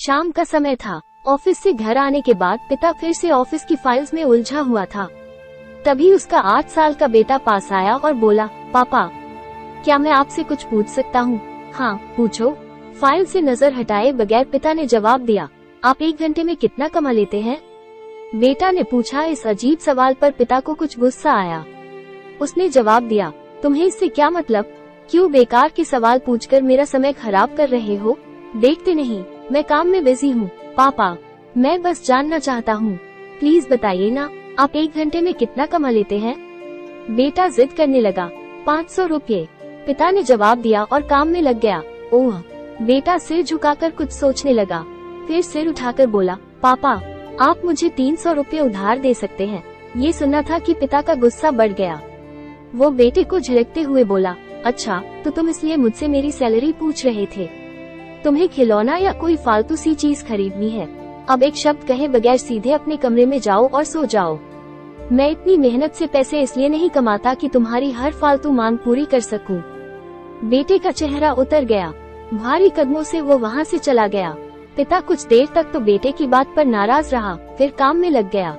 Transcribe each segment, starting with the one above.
शाम का समय था। ऑफिस से घर आने के बाद पिता फिर से ऑफिस की फाइल्स में उलझा हुआ था। तभी उसका 8 साल का बेटा पास आया और बोला, पापा, क्या मैं आपसे कुछ पूछ सकता हूँ? हाँ, पूछो। फाइल से नजर हटाए बगैर पिता ने जवाब दिया, आप 1 घंटे में कितना कमा लेते हैं? बेटा ने पूछा। इस अजीब सवाल पर पिता को कुछ गुस्सा आया। उसने जवाब दिया, तुम्हें इससे क्या मतलब? क्यों बेकार के सवाल पूछकर मेरा समय खराब कर रहे हो? देखते नहीं मैं काम में बिजी हूँ। पापा, मैं बस जानना चाहता हूँ, प्लीज बताइए ना, आप 1 घंटे में कितना कमा लेते हैं? बेटा जिद करने लगा। 500 रुपये, पिता ने जवाब दिया और काम में लग गया। ओह, बेटा सिर झुकाकर कुछ सोचने लगा, फिर सिर उठाकर बोला, पापा, आप मुझे 300 रुपये उधार दे सकते हैं? ये सुना था कि पिता का गुस्सा बढ़ गया। वो बेटे को झिड़कते हुए बोला, अच्छा, तो तुम इसलिए मुझसे मेरी सैलरी पूछ रहे थे? तुम्हें खिलौना या कोई फालतू सी चीज खरीदनी है? अब एक शब्द कहे बगैर सीधे अपने कमरे में जाओ और सो जाओ। मैं इतनी मेहनत से पैसे इसलिए नहीं कमाता कि तुम्हारी हर फालतू मांग पूरी कर सकूं। बेटे का चेहरा उतर गया। भारी कदमों से वो वहाँ से चला गया। पिता कुछ देर तक तो बेटे की बात पर नाराज रहा, फिर काम में लग गया।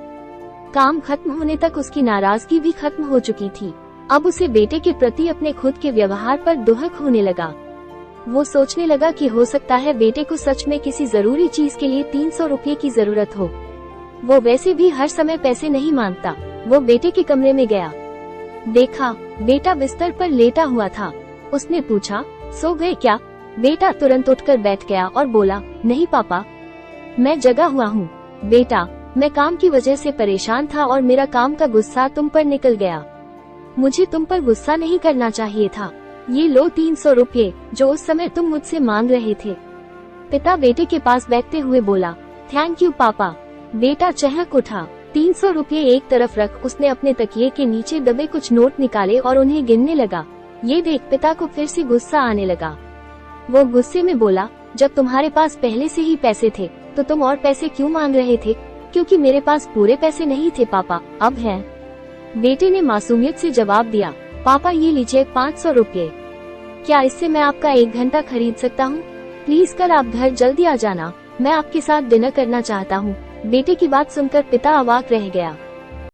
काम खत्म होने तक उसकी नाराजगी भी खत्म हो चुकी थी। अब उसे बेटे के प्रति अपने खुद के व्यवहार पर दुहक होने लगा। वो सोचने लगा कि हो सकता है बेटे को सच में किसी जरूरी चीज के लिए 300 रुपये की जरूरत हो। वो वैसे भी हर समय पैसे नहीं मांगता। वो बेटे के कमरे में गया। देखा, बेटा बिस्तर पर लेटा हुआ था। उसने पूछा, सो गए क्या? बेटा तुरंत उठकर बैठ गया और बोला, नहीं पापा, मैं जगा हुआ हूँ। बेटा, मैं काम की वजह से परेशान था और मेरा काम का गुस्सा तुम पर निकल गया। मुझे तुम पर गुस्सा नहीं करना चाहिए था। ये लो 300 रुपये जो उस समय तुम मुझसे मांग रहे थे। पिता बेटे के पास बैठते हुए बोला, थैंक यू पापा। बेटा चहक उठा। 300 रुपये एक तरफ रख उसने अपने तकिए के नीचे दबे कुछ नोट निकाले और उन्हें गिनने लगा। ये देख पिता को फिर से गुस्सा आने लगा। वो गुस्से में बोला, जब तुम्हारे पास पहले से ही पैसे थे तो तुम और पैसे क्यों मांग रहे थे? क्योंकि मेरे पास पूरे पैसे नहीं थे पापा, अब हैं। बेटे ने मासूमियत से जवाब दिया, पापा ये लीजिए 500 रुपये। क्या इससे मैं आपका 1 घंटा खरीद सकता हूँ? प्लीज कल आप घर जल्दी आ जाना, मैं आपके साथ डिनर करना चाहता हूँ। बेटे की बात सुनकर पिता अवाक रह गया।